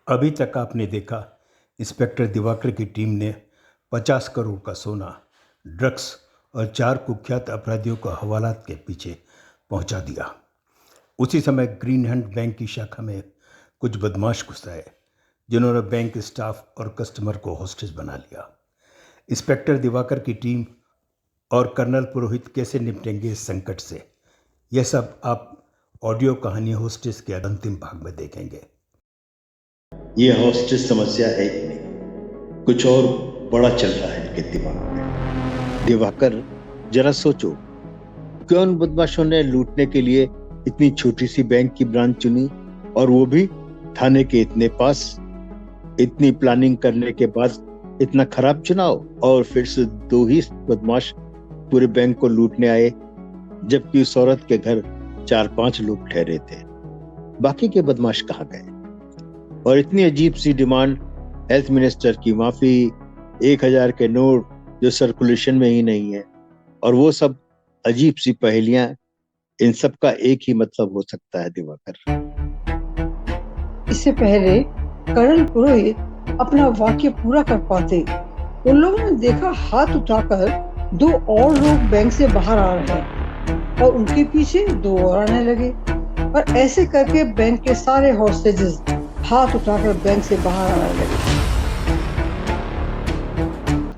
अभी तक आपने देखा, इंस्पेक्टर दिवाकर की टीम ने 50 करोड़ का सोना, ड्रग्स और 4 कुख्यात अपराधियों को हवालात के पीछे पहुंचा दिया। उसी समय ग्रीन हंट बैंक की शाखा में कुछ बदमाश घुस आए, जिन्होंने बैंक स्टाफ और कस्टमर को होस्टेज बना लिया। इंस्पेक्टर दिवाकर की टीम और कर्नल पुरोहित कैसे निपटेंगे इस संकट से, यह सब आप ऑडियो कहानी होस्टेज के अंतिम भाग में देखेंगे। ये हॉस्टेज समस्या है ही नहीं, कुछ और बड़ा चल रहा है इनके दिमाग में। दिवाकर, जरा सोचो, क्यों उन बदमाशों ने लूटने के लिए इतनी छोटी सी बैंक की ब्रांच चुनी, और वो भी थाने के इतने पास। इतनी प्लानिंग करने के बाद इतना खराब चुनाव, और फिर से 2 ही बदमाश पूरे बैंक को लूटने आए, जबकि उस औरत के घर 4-5 लोग ठहरे थे। बाकी के बदमाश कहाँ गए? और इतनी अजीब सी डिमांड, हेल्थ मिनिस्टर की माफी, 1000 के नोट जो सर्कुलेशन में ही नहीं है, और वो सब अजीब सी पहेलियां। इन सब का एक ही मतलब हो सकता है दिवाकर। इससे पहले कर्नल पुरोहित अपना वाक्य पूरा कर पाते, उन लोगों ने देखा हाथ उठाकर 2 और लोग बैंक से बाहर आ रहे हैं और उनके पीछे 2 और आने लगे, और ऐसे करके बैंक के सारे हॉस्टेजेस हाथ उठाकर बैंक से बाहर आने लगे।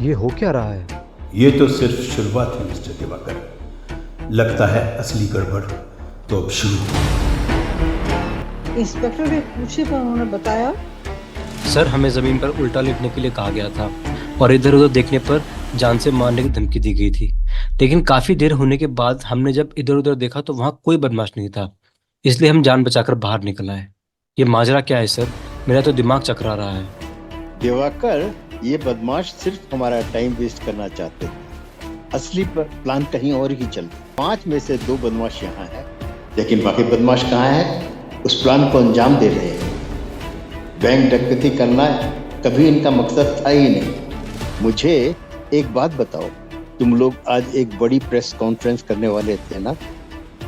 ये हो क्या रहा है? ये तो सिर्फ शुरुआत है मिस्टर दिवाकर। लगता है असली गड़बड़ तो अब शुरू। इंस्पेक्टर के पूछे पर उन्होंने बताया, सर, हमें जमीन पर उल्टा लेटने के लिए कहा गया था और इधर उधर देखने पर जान से मारने की धमकी दी गई थी। लेकिन काफी देर होने के बाद हमने जब इधर उधर देखा तो वहां कोई बदमाश नहीं था, इसलिए हम जान बचाकर बाहर निकल आए। ये माजरा क्या है सर? मेरा तो दिमाग चकरा रहा है। दिवाकर, ये बदमाश सिर्फ हमारा टाइम वेस्ट करना चाहते हैं। असली प्लान कहीं और ही चल रहा है। 5 में से 2 बदमाश यहाँ है, लेकिन बाकी बदमाश कहाँ है? उस प्लान को अंजाम दे रहे हैं। बैंक डकैती करना कभी इनका मकसद था ही नहीं। मुझे एक बात बताओ, तुम लोग आज एक बड़ी प्रेस कॉन्फ्रेंस करने वाले थे ना?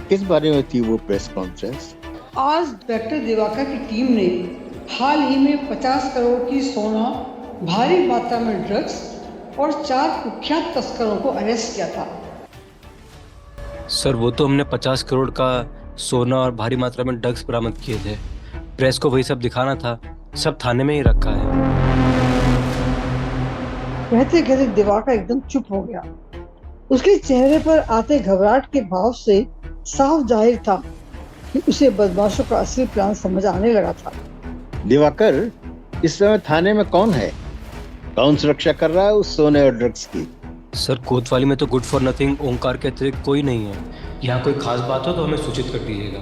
किस बारे में थी वो प्रेस कॉन्फ्रेंस? आज इंस्पेक्टर दिवाकर की टीम ने हाल ही में 50 करोड़ की सोना, भारी मात्रा में ड्रग्स और 4 कुख्यात तस्करों को अरेस्ट किया था। सर, वो तो हमने 50 करोड़ का सोना और भारी मात्रा में ड्रग्स बरामद किए थे। प्रेस को वही सब दिखाना था, सब थाने में ही रखा है। कहते कहते दिवाकर एकदम चुप हो गया। उसके चेहरे पर आते घबराहट के भाव से साफ जाहिर था कि उसे बदमाशों का असली प्लान समझ आने लगा था। दिवाकर, इस समय थाने में कौन है? कौन सुरक्षा कर रहा है उस सोने और ड्रग्स की? सर, कोतवाली में तो गुड फॉर नथिंग ओंकार के अतिरिक्त कोई नहीं है। यहाँ कोई खास बात हो तो हमें सूचित कर दीजिएगा।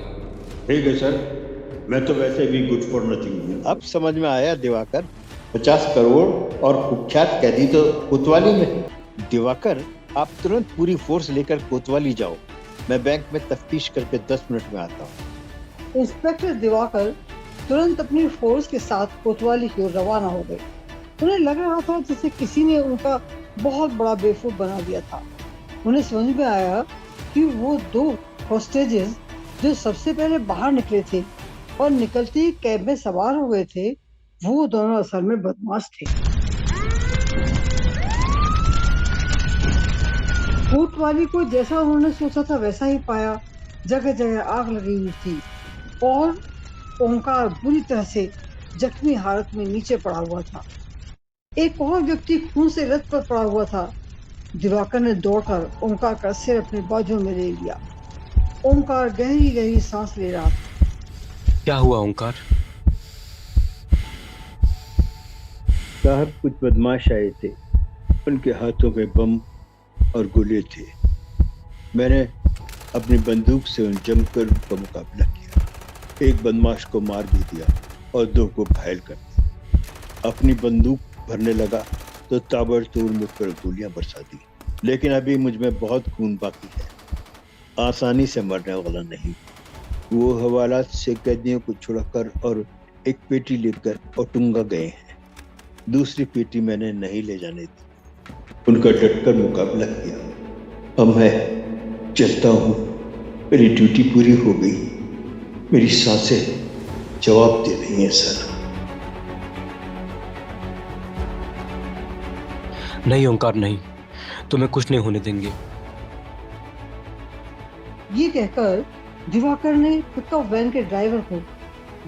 ठीक है सर, मैं तो वैसे भी गुड फॉर नथिंग हूँ। अब समझ में आया दिवाकर, 50 करोड़ और कुख्यात कैदी तो कोतवाली में है। दिवाकर, आप तुरंत पूरी फोर्स लेकर कोतवाली जाओ। मैं बैंक में तफ्तीश करके 10 मिनट में आता हूँ। इंस्पेक्टर दिवाकर तुरंत अपनी फोर्स के साथ कोतवाली की ओर रवाना हो गए। उन्हें लग रहा था जैसे किसी ने उनका बहुत बड़ा बेवकूफ बना दिया था। उन्हें समझ में आया कि वो 2 हॉस्टेजेस जो सबसे पहले बाहर निकले थे और निकलते ही कैब में सवार हो गए थे, वो दोनों असल में बदमाश थे। कोतवाली को जैसा उन्होंने सोचा था वैसा ही पाया। जगह जगह आग लगी हुई थी और ओंकार बुरी तरह से जख्मी हालत में नीचे पड़ा हुआ था। एक और व्यक्ति खून से रत पर पड़ा हुआ था। दिवाकर ने दौड़कर ओंकार का सिर अपने बाजू में ले लिया। ओंकार गहरी गहरी सांस ले रहा था। क्या हुआ ओंकार? साहब, कुछ बदमाश आए थे, उनके हाथों में बम और गोले थे। मैंने अपनी बंदूक से उन जमकर उनका मुकाबला किया। एक बदमाश को मार भी दिया और 2 को घायल कर दिया। अपनी बंदूक भरने लगा तो ताबड़तोड़ मुझ पर गोलियां बरसा दी, लेकिन अभी मुझ में बहुत खून बाकी है। आसानी से मरने वाला नहीं। वो हवालात से कैदियों को छुड़ाकर और एक पेटी लेकर ओटुंगा गए हैं। दूसरी पेटी मैंने नहीं ले जाने दी। उनका डटकर मुकाबला किया। अब मैं चलता हूँ, मेरी ड्यूटी पूरी हो गई। मेरी सांसें जवाब दे रही हैं सर। नहीं ओंकार नहीं, तुम्हें कुछ नहीं होने देंगे। ये कहकर दिवाकर ने पिकअप वैन के ड्राइवर को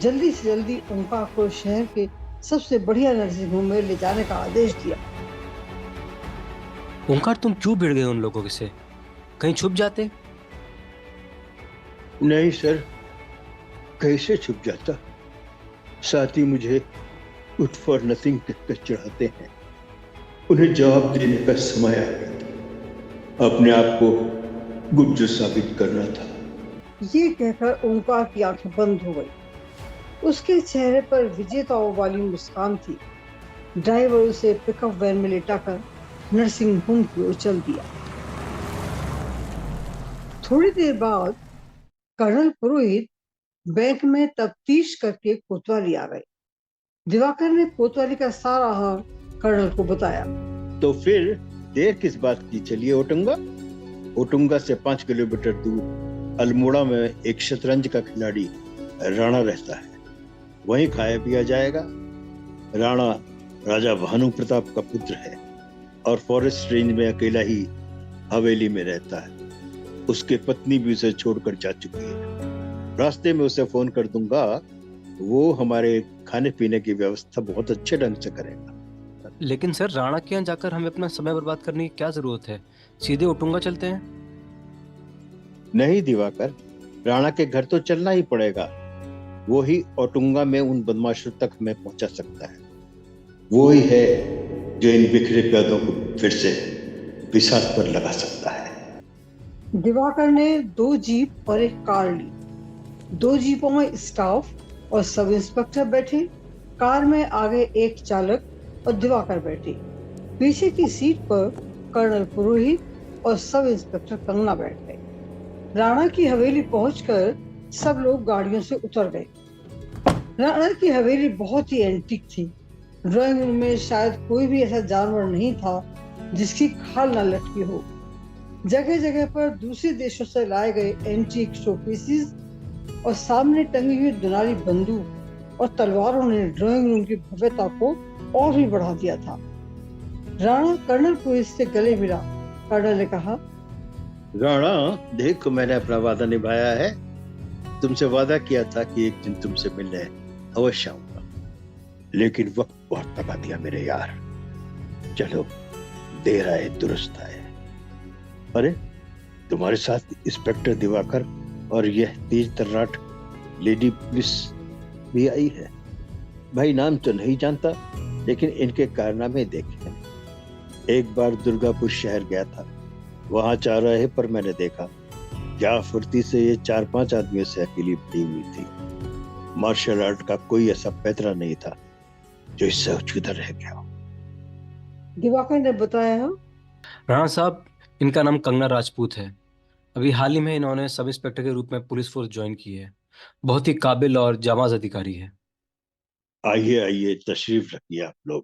जल्दी से जल्दी ओंकार को शहर के सबसे बढ़िया नर्सिंग होम में ले जाने का आदेश दिया। ओंकार तुम क्यों भिड़ गए उन लोगों से? कहीं छुप जाते। नहीं सर, कैसे छुप जाता। साथ ही मुझे उठ फॉर नथिंग कहकर चढ़ाते हैं। उन्हें जवाब देने का समय आ गया था। अपने आप को गुज्जर साबित करना था। ये कहकर ओंकार की आंखें बंद हो गई। उसके चेहरे पर विजेताओं वाली मुस्कान थी। ड्राइवर उसे पिकअप वैन में लेटाकर नर्सिंग होम की ओर चल दिया। थोड़ी देर बाद कर्नल पुरोहित बैंक में तफ्तीश करके कोतवाली आ गए। दिवाकर ने कोतवाली का सारा हाल कर्नल को बताया। तो फिर देर किस बात की, चलिए ओटुंगा। ओटुंगा से 5 किलोमीटर दूर अल्मोड़ा में एक शतरंज का खिलाड़ी राणा रहता है। वहीं खाया पिया जाएगा। राणा राजा भानु प्रताप का पुत्र है और फॉरेस्ट रेंज में अकेला ही हवेली में रहता है। उसकी पत्नी भी उसे छोड़कर जा चुकी है। रास्ते में उसे फोन कर दूंगा। वो हमारे खाने पीने की व्यवस्था बहुत अच्छे ढंग से करेगा। लेकिन सर, राणा के यहाँ जाकर हमें अपना समय बर्बाद करने की क्या जरूरत है? सीधे ओटुंगा चलते हैं। नहीं दिवाकर, राणा के घर तो चलना ही पड़ेगा। वो ही ओटुंगा में उन बदमाशों तक हमें पहुंचा सकता है। वो ही है जो इन बिखरे पैदों को फिर से बिसात पर लगा सकता है। दिवाकर ने 2 जीप और एक कार ली। 2 जीपों में स्टाफ और सब इंस्पेक्टर बैठे। कार में आगे एक चालक और दिवाकर बैठे। पीछे की सीट पर कर्नल पुरोहित और सब इंस्पेक्टर कंगना बैठ गए। राणा की हवेली पहुंचकर सब लोग गाड़ियों से उतर गए। राणा की हवेली बहुत ही एंटीक थी। ड्राइंग रूम में शायद कोई भी ऐसा जानवर नहीं था जिसकी खाल न लटकी हो। जगह जगह पर दूसरे देशों से लाए गए एंटीक शोपीसेस और सामने टंगी हुई दुनारी बंदूक और तलवारों ने ड्राइंग रूम की भव्यता को और भी बढ़ा दिया था। राणा कर्नल पुरोहित से गले मिला। कर्नल ने कहा, राणा देखो, मैंने अपना वादा निभाया है। तुमसे वादा किया था कि एक दिन तुमसे मिलने अवश्य आऊंगा, लेकिन वक्त बहुत लगा दिया मेरे यार। चलो, देर आए दुरुस्त आए। अरे, तुम्हारे साथ इंस्पेक्टर दिवाकर और यह तेज तर्राट लेडी पुलिस भी आई है। भाई नाम तो नहीं जानता, लेकिन इनके कारनामे देखे। एक बार दुर्गापुर शहर गया था। वहां चौराहे पर मैंने देखा क्या फुर्ती से ये 4-5 आदमियों से अकेली भरी हुई थी। मार्शल आर्ट का कोई ऐसा पैतरा नहीं था जो इससे उछूता रह गया। दिवाकर ने बताया, राणा साहब, इनका नाम कंगना राजपूत है। अभी हाल ही में इन्होंने सब इंस्पेक्टर के रूप में पुलिस फोर्स ज्वाइन की है। बहुत ही काबिल और जाबाज अधिकारी है। आइए आइए, तशरीफ रखिए आप लोग।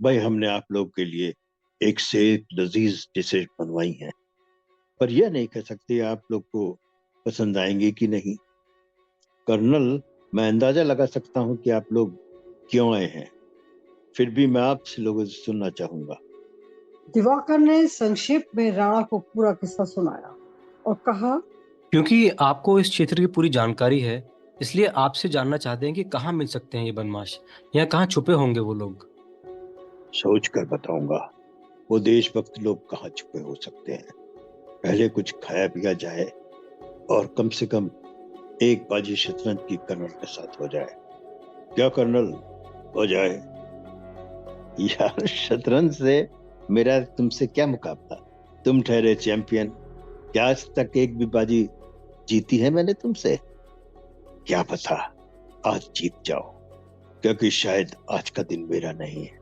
भाई, हमने आप लोग के लिए एक से एक लजीज डिशेज बनवाई हैं, पर यह नहीं कह सकते आप लोग को पसंद आएंगे कि नहीं। कर्नल, मैं अंदाजा लगा सकता हूं कि आप लोग क्यों आए हैं, फिर भी मैं आपसे लोगों से सुनना चाहूंगा। दिवाकर ने संक्षेप में राणा को पूरा किस्सा सुनाया और कहा, क्योंकि आपको इस क्षेत्र की पूरी जानकारी है, इसलिए आपसे जानना चाहते हैं कि कहाँ मिल सकते हैं ये बदमाश, या कहाँ छुपे होंगे वो लोग। सोच कर बताऊंगा वो देशभक्त लोग कहाँ छुपे हो सकते हैं। पहले कुछ खाया पिया जाए और कम से कम एक बाजी शतरंज की कर्नल के साथ हो जाए। क्या कर्नल, हो जाए? यार, शतरंज से मेरा तुमसे क्या मुकाबला। तुम ठहरे चैंपियन। क्या आज तक एक भी बाजी जीती है मैंने तुमसे? क्या पता आज जीत जाओ, क्योंकि शायद आज का दिन मेरा नहीं है।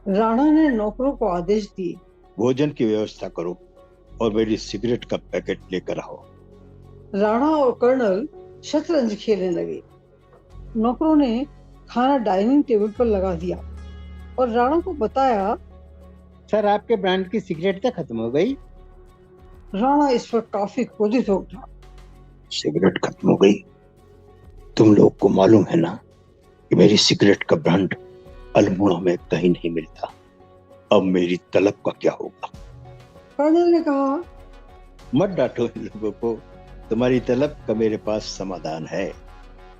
राणा ने नौकरों को आदेश दिए, भोजन की व्यवस्था करो और मेरी सिगरेट का पैकेट लेकर आओ। राणा और कर्नल शतरंज खेलने लगे। नौकरों ने खाना डाइनिंग टेबल पर लगा दिया और राणा को बताया, सर आपके ब्रांड की सिगरेट तो खत्म हो गई। राणा इस पर काफी क्रोधित हो उठा। सिगरेट खत्म हो गई? तुम लोग को मालूम है ना कि मेरी सिगरेट का ब्रांड अल्मोड़ा में कहीं नहीं मिलता। अब मेरी तलब का क्या होगा? कर्नल ने कहा। मत डांटो इन लोगों को, तुम्हारी तलब का मेरे पास समाधान है।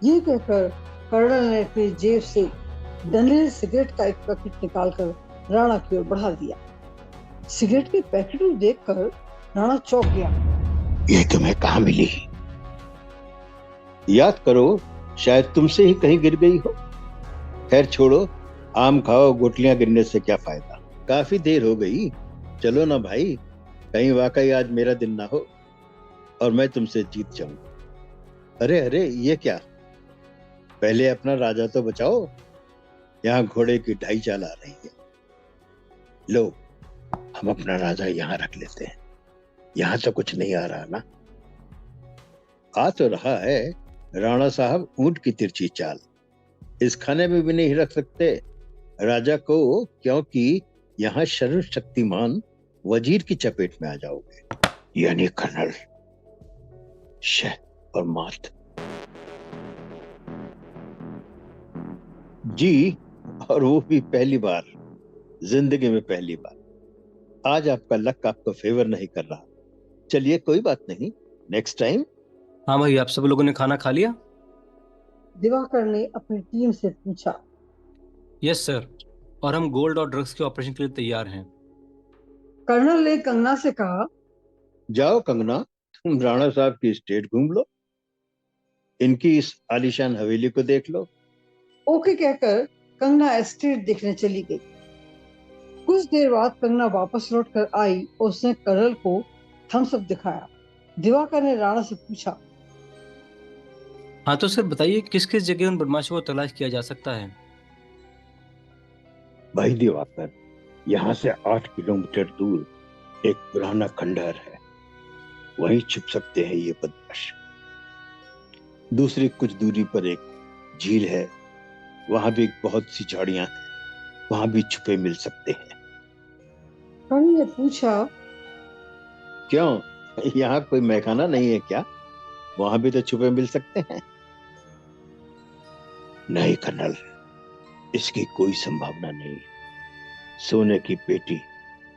ये कहकर कर्नल ने अपनी जेब से डंडे सिगरेट का एक पैकेट निकालकर राणा की ओर बढ़ा दिया। सिगरेट के पैकेट को देखकर राणा चौंक गया। ये तुम्हें कहाँ मिली? याद करो, शायद तुमसे ही कहीं गिर गई हो। खैर छोड़ो, आम खाओ, गुठलियां गिरने से क्या फायदा। काफी देर हो गई, चलो ना भाई, कहीं वाकई आज मेरा दिन ना हो और मैं तुमसे जीत जाऊं। अरे अरे, ये क्या? पहले अपना राजा तो बचाओ, यहाँ घोड़े की ढाई चाल आ रही है। लो, हम अपना राजा यहाँ रख लेते हैं। यहाँ तो कुछ नहीं आ रहा ना? आ तो रहा है राणा साहब, ऊंट की तिरछी चाल। इस खाने में भी नहीं रख सकते राजा को, क्योंकि यहाँ सर्वशक्तिमान वजीर की चपेट में आ जाओगे, यानी कर्नल शह और मात। जी, और वो भी पहली बार, जिंदगी में पहली बार। आज आपका लक आपको फेवर नहीं कर रहा। चलिए कोई बात नहीं, नेक्स्ट टाइम। हाँ भाई, आप सब लोगों ने खाना खा लिया? दिवाकर ने अपनी टीम से पूछा। यस सर, और हम गोल्ड और ड्रग्स के ऑपरेशन के लिए तैयार हैं। कर्नल ने कंगना से कहा। जाओ कंगना, तुम राणा साहब की स्टेट घूम लो, इनकी इस आलीशान हवेली को देख लो। ओके कहकर कंगना एस्टेट देखने चली गई। कुछ देर बाद कंगना वापस लौट कर आई और उसने कर्नल को थम्स अप दिखाया। दिवाकर ने राणा से पूछा। हाँ तो सर बताइए, किस किस जगह उन बदमाशों को तलाश किया जा सकता है? भाई दिवाकर, यहाँ से 8 किलोमीटर दूर एक पुराना खंडहर है, वहीं छुप सकते हैं ये बदमाश। दूसरी कुछ दूरी पर एक झील है, वहां भी बहुत सी झाड़ियां हैं, वहां भी छुपे मिल सकते हैं। कर्नल ने पूछा। क्यों, यहाँ कोई मैखाना नहीं है क्या? वहां भी तो छुपे मिल सकते हैं। नहीं कर्नल, इसकी कोई संभावना नहीं। सोने की पेटी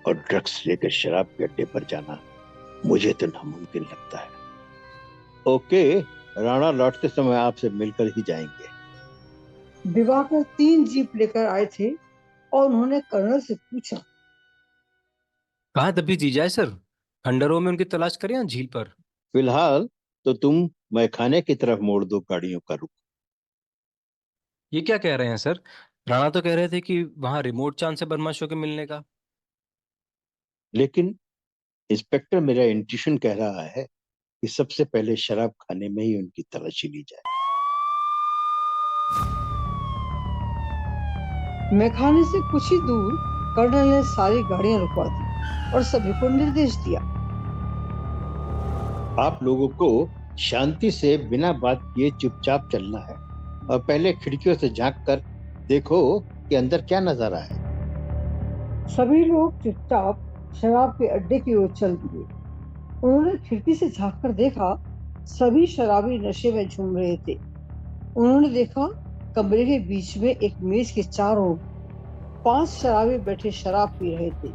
और ड्रग्स लेकर शराब के अड्डे पर जाना मुझे तो नामुमकिन लगता है। ओके, राणा लौटते समय आपसे मिलकर ही जाएंगे। दिवाकर 3 जीप लेकर आए थे और उन्होंने कर्नल से पूछा। कहाँ दबी दी जाए सर? खंडरों में उनकी तलाश करें या झील पर? फिलहाल तो तुम मैखाने की तरफ मोड़ दो गाड़ियों का रुख। ये क्या कह रहे हैं सर? राणा तो कह रहे थे कि वहां रिमोट चांस है बदमाशों के मिलने का। लेकिन इंस्पेक्टर, मेरा इंट्यूशन कह रहा है कि सबसे पहले शराब खाने में ही उनकी तलाशी ली जाए। मैखाने से कुछ ही दूर कर्नल ने सारी गाड़ियां रुकवा दी और सभी को निर्देश दिया। आप लोगों को शांति से बिना बात किए चुपचाप चलना है और पहले खिड़कियों से झांक कर देखो कि अंदर क्या नजारा है। सभी लोग चुपचाप शराब के अड्डे की ओर चल दिए। उन्होंने खिड़की से झांक कर देखा, सभी शराबी नशे में झूम रहे थे। उन्होंने देखा कमरे के बीच में एक मेज के चारों 5 शराबी बैठे शराब पी रहे थे,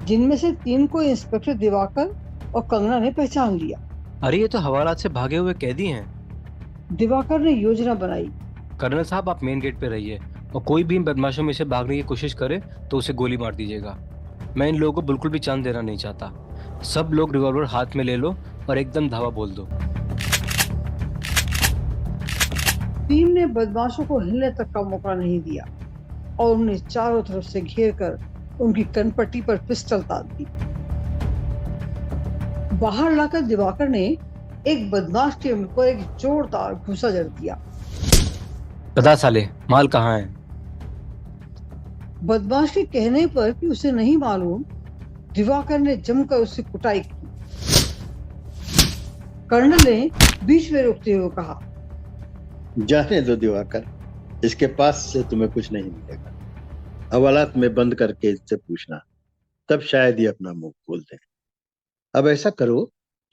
जिनमें से 3 को इंस्पेक्टर दिवाकर और कंगना ने पहचान लिया। अरे ये तो हवालात से भागे हुए कैदी हैं। दिवाकर ने योजना बनाई। कर्नल साहब, आप मेन गेट पे रहिए और कोई भी इन बदमाशों में से भागने की कोशिश करे तो उसे गोली मार दीजिएगा। मैं इन लोगों को बिल्कुल भी चांस देना नहीं चाहता। सब लोग रिवॉल्वर हाथ में ले लो और एकदम धावा बोल दो। टीम ने बदमाशों को हिलने तक का मौका नहीं दिया और उन्हें चारों तरफ से घेर कर उनकी कनपट्टी पर पिस्टल तान दी। बाहर लाकर दिवाकर ने एक बदमाश के मुंह पर एक जोरदार घूंसा जड़ दिया। बता साले, माल कहाँ है? बदमाश के कहने पर कि उसे नहीं मालूम, दिवाकर ने जमकर उससे कुटाई की। कर्नल ने बीच में रोकते हुए कहा। जाने दो दिवाकर, इसके पास से तुम्हें कुछ नहीं मिलेगा। हवालात में बंद करके इससे पूछना, तब शायद ये अपना मुंह खोल दे। अब ऐसा करो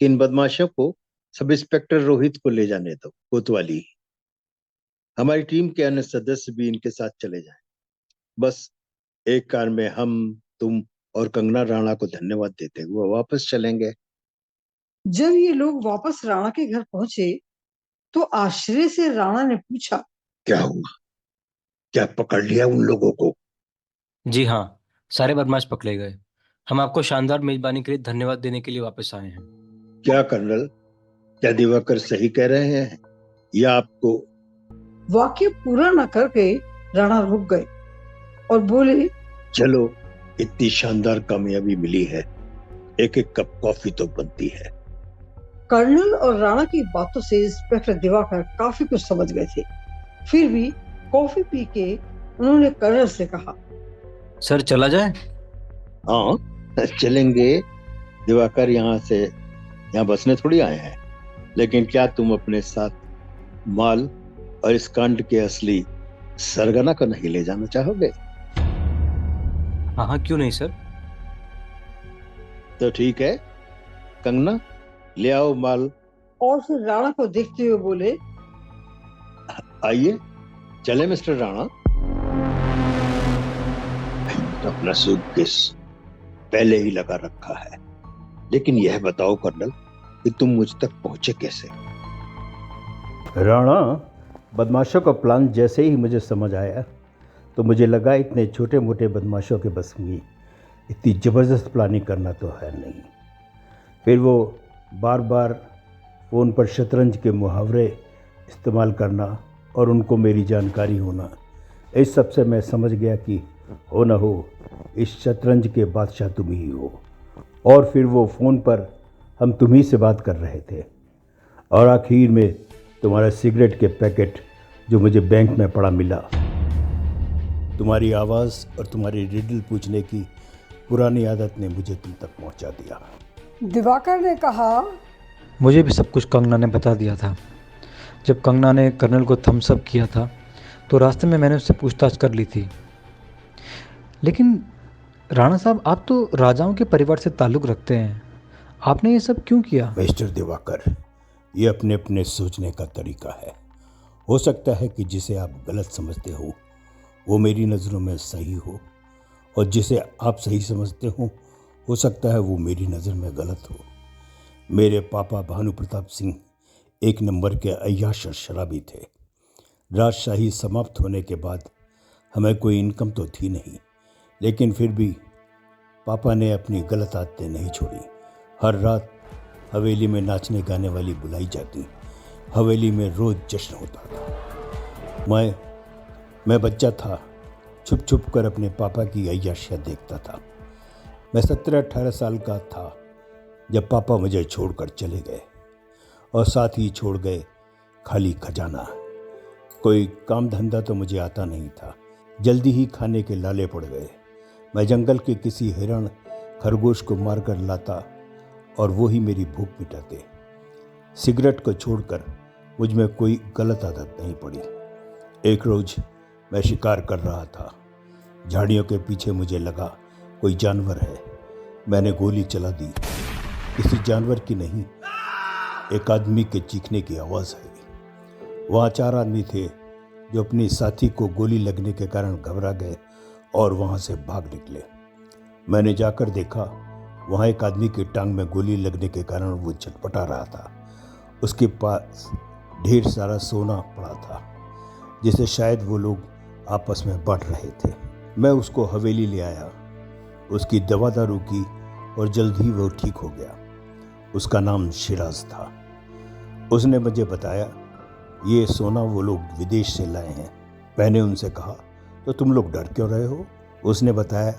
कि इन बदमाशों को सब इंस्पेक्टर रोहित को ले जाने दो, कोतवाली। हमारी टीम के अन्य सदस्य भी इनके साथ चले जाएं। बस एक कार में हम, तुम और कंगना राणा को धन्यवाद देते हुए वापस चलेंगे। जब ये लोग वापस राणा के घर पहुंचे तो आश्चर्य से राणा ने पूछा, क्या हुआ? क्या पकड़ लिया उन लोगों को? जी हाँ, सारे बदमाश पकड़े गए। हम आपको शानदार मेजबानी के लिए धन्यवाद देने के लिए वापस आए हैं। क्या कर्नल, क्या दिवाकर सही कह रहे हैं या आपको? वाक्य पूरा न करके राणा रुक गए और बोले, चलो, इतनी शानदार कामयाबी मिली है, एक एक कप कॉफी तो बनती है। कर्नल और राणा की बातों से इंस्पेक्टर दिवाकर काफी कुछ समझ गए थे। फिर भी कॉफी पी के उन्होंने कर्नल से कहा, सर चला जाए? हाँ, चलेंगे। दिवाकर यहाँ बसने थोड़ी आए हैं, लेकिन क्या तुम अपने साथ माल और इस कांड के असली सरगना को नहीं ले जाना चाहोगे? हाँ हाँ, क्यों नहीं सर। तो ठीक है, कंगना ले आओ माल। और फिर राणा को देखते हुए बोले, आइए चले मिस्टर राणा। तो अपना सूटकेस पहले ही लगा रखा है, लेकिन यह बताओ कर्नल कि तुम मुझ तक पहुंचे कैसे? राणा, बदमाशों का प्लान जैसे ही मुझे समझ आया तो मुझे लगा इतने छोटे मोटे बदमाशों के बस में इतनी ज़बरदस्त प्लानिंग करना तो है नहीं। फिर वो बार बार फ़ोन पर शतरंज के मुहावरे इस्तेमाल करना और उनको मेरी जानकारी होना, इस सब से मैं समझ गया कि हो न हो इस शतरंज के बादशाह तुम ही हो। और फिर वो फ़ोन पर हम तुम ही से बात कर रहे थे और आखिर में तुम्हारा सिगरेट के पैकेट जो मुझे बैंक में पड़ा मिला। तुम्हारी आवाज़ और तुम्हारी रिडल पूछने की पुरानी आदत ने मुझे तुम तक पहुंचा दिया। दिवाकर ने कहा, मुझे भी सब कुछ कंगना ने बता दिया था। जब कंगना ने कर्नल को थम्स अप किया था तो रास्ते में मैंने उससे पूछताछ कर ली थी। लेकिन राणा साहब, आप तो राजाओं के परिवार से ताल्लुक़ रखते हैं, आपने ये सब क्यों किया? मिस्टर दिवाकर, ये अपने अपने सोचने का तरीका है। हो सकता है कि जिसे आप गलत समझते हो वो मेरी नज़रों में सही हो, और जिसे आप सही समझते हो सकता है वो मेरी नज़र में गलत हो। मेरे पापा भानु प्रताप सिंह एक नंबर के अय्याश और शराबी थे। राजशाही समाप्त होने के बाद हमें कोई इनकम तो थी नहीं, लेकिन फिर भी पापा ने अपनी गलत आदतें नहीं छोड़ी। हर रात हवेली में नाचने गाने वाली बुलाई जाती, हवेली में रोज़ जश्न होता था। मैं बच्चा था, छुप छुप कर अपने पापा की अय्याशियाँ देखता था। मैं 17-18 साल का था जब पापा मुझे छोड़कर चले गए, और साथ ही छोड़ गए खाली खजाना। कोई काम धंधा तो मुझे आता नहीं था, जल्दी ही खाने के लाले पड़ गए। मैं जंगल के किसी हिरण खरगोश को मारकर लाता और वो ही मेरी भूख मिटाते। सिगरेट को छोड़कर मुझ में कोई गलत आदत नहीं पड़ी। एक रोज़ मैं शिकार कर रहा था, झाड़ियों के पीछे मुझे लगा कोई जानवर है। मैंने गोली चला दी, किसी जानवर की नहीं, एक आदमी के चीखने की आवाज़ आई। वहाँ 4 आदमी थे जो अपनी साथी को गोली लगने के कारण घबरा गए और वहाँ से भाग निकले। मैंने जाकर देखा, वहाँ एक आदमी की टांग में गोली लगने के कारण वो छटपटा रहा था। उसके पास ढेर सारा सोना पड़ा था जिसे शायद वो लोग आपस में बांट रहे थे। मैं उसको हवेली ले आया, उसकी दवा दारू की और जल्द ही वो ठीक हो गया। उसका नाम शिराज था। उसने मुझे बताया ये सोना वो लोग विदेश से लाए हैं। मैंने उनसे कहा, तो तुम लोग डर क्यों रहे हो? उसने बताया,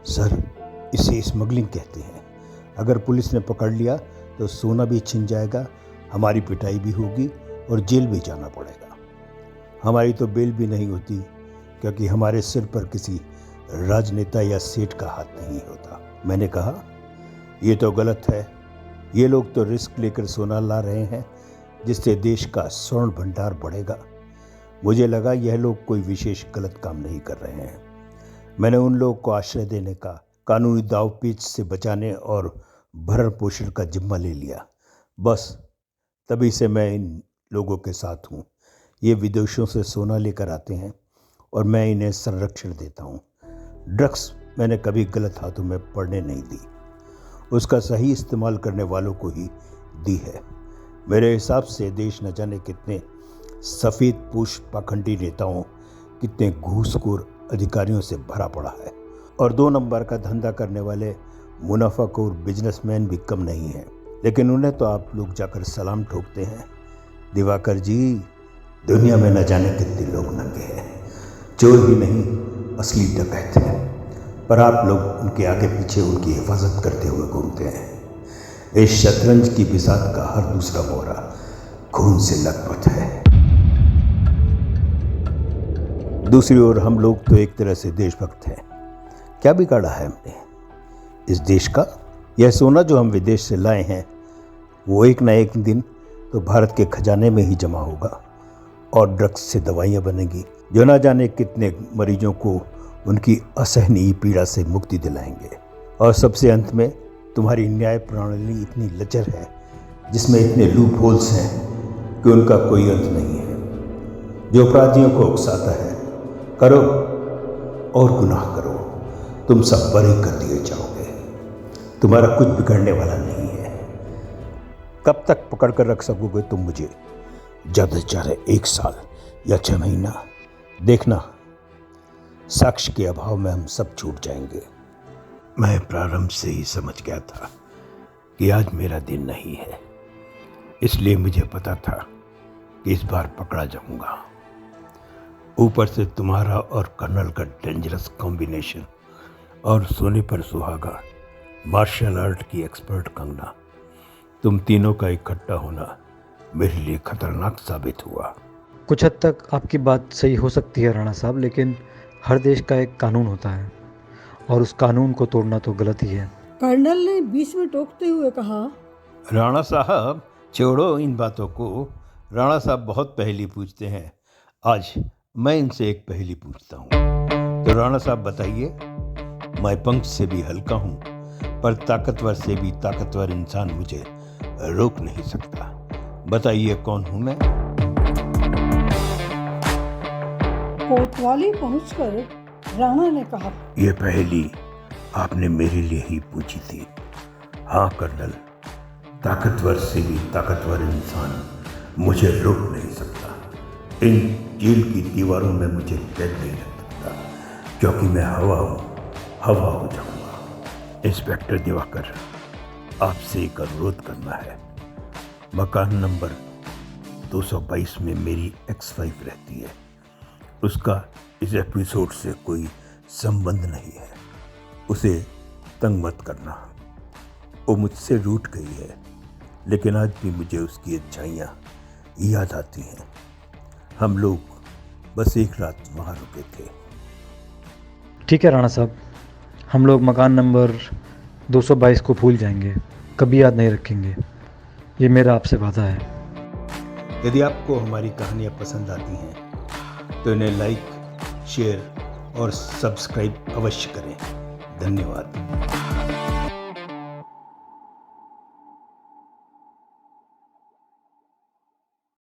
सर इसे स्मगलिंग कहते हैं। अगर पुलिस ने पकड़ लिया तो सोना भी छिन जाएगा, हमारी पिटाई भी होगी और जेल भी जाना पड़ेगा। हमारी तो बेल भी नहीं होती क्योंकि हमारे सिर पर किसी राजनेता या सेठ का हाथ नहीं होता। मैंने कहा, ये तो गलत है। ये लोग तो रिस्क लेकर सोना ला रहे हैं जिससे देश का स्वर्ण भंडार बढ़ेगा। मुझे लगा यह लोग कोई विशेष गलत काम नहीं कर रहे हैं। मैंने उन लोगों को आश्रय देने का, कानूनी दाव पेच से बचाने और भरण पोषण का जिम्मा ले लिया। बस तभी से मैं इन लोगों के साथ हूँ। ये विदेशों से सोना लेकर आते हैं और मैं इन्हें संरक्षण देता हूँ। ड्रग्स मैंने कभी गलत हाथों में पड़ने नहीं दी। उसका सही इस्तेमाल करने वालों को ही दी है। मेरे हिसाब से देश न जाने कितने सफ़ेद पोश पाखंडी नेताओं, कितने घूसखोर अधिकारियों से भरा पड़ा है, और 2 नंबर का धंधा करने वाले मुनाफाखोर बिजनेसमैन भी कम नहीं हैं। लेकिन उन्हें तो आप लोग जाकर सलाम ठोकते हैं। दिवाकर जी, दुनिया में न जाने कितने लोग नंगे हैं, चोर भी नहीं असली डकैत हैं, पर आप लोग उनके आगे पीछे उनकी हिफाजत करते हुए घूमते हैं। इस शतरंज की बिसात का हर दूसरा मोहरा खून से लथपथ है। दूसरी ओर हम लोग तो एक तरह से देशभक्त हैं। क्या बिगाड़ा है हमने इस देश का? यह सोना जो हम विदेश से लाए हैं, वो एक न एक दिन तो भारत के खजाने में ही जमा होगा, और ड्रग्स से दवाइयाँ बनेंगी जो ना जाने कितने मरीजों को उनकी असहनीय पीड़ा से मुक्ति दिलाएंगे। और सबसे अंत में तुम्हारी न्याय प्रणाली इतनी लचर है, जिसमें इतने लूप होल्स हैं कि उनका कोई अंत नहीं है। जो अपराधियों को उकसाता है, करो और गुनाह करो, तुम सब बरी कर दिए जाओगे। तुम्हारा कुछ बिगड़ने वाला नहीं है। कब तक पकड़ कर रख सकोगे तुम मुझे? ज़्यादा से ज़्यादा 1 साल या 6 महीना। देखना, साक्ष्य के अभाव में हम सब छूट जाएंगे। मैं प्रारंभ से ही समझ गया था कि आज मेरा दिन नहीं है, इसलिए मुझे पता था कि इस बार पकड़ा जाऊंगा। ऊपर से तुम्हारा और कर्नल का डेंजरस कॉम्बिनेशन, और सोने पर सुहागा मार्शल आर्ट की एक्सपर्ट कंगना, तुम तीनों का इकट्ठा होना मेरे लिए खतरनाक साबित हुआ। कुछ हद तक आपकी बात सही हो सकती है राणा साहब, लेकिन हर देश का एक कानून होता है और उस कानून को तोड़ना तो गलत ही है। कर्नल ने बीच में टोकते हुए कहा, राणा साहब, छोड़ो इन बातों को। राणा साहब बहुत पहेली पूछते हैं, आज मैं इनसे एक पहेली पूछता हूँ। तो राणा साहब बताइए, मैं पंख से भी हल्का हूँ, पर ताकतवर से भी ताकतवर इंसान मुझे रोक नहीं सकता। बताइए कौन हूँ मैं? कोतवाली पहुंचकर राणा ने कहा, ये पहेली आपने मेरे लिए ही पूछी थी। हाँ कर्नल, ताकतवर से भी ताकतवर इंसान मुझे रोक नहीं सकता। इन जेल की दीवारों में मुझे कैद नहीं रख सकता, क्योंकि मैं हवा हूँ, हवा हो जाऊंगा। इंस्पेक्टर दिवाकर, आपसे एक अनुरोध करना है। मकान नंबर 222 में मेरी एक्स-वाइफ रहती है। उसका इस एपिसोड से कोई संबंध नहीं है। उसे तंग मत करना। वो मुझसे रूठ गई है, लेकिन आज भी मुझे उसकी अच्छाइयाँ याद आती हैं। हम लोग बस एक रात वहाँ रुके थे। ठीक है राणा साहब, हम लोग मकान नंबर 222 को भूल जाएंगे, कभी याद नहीं रखेंगे। ये मेरा आपसे वादा है। यदि आपको हमारी कहानियाँ पसंद आती हैं तो इन्हें लाइक, शेयर और सब्सक्राइब अवश्य करें। धन्यवाद।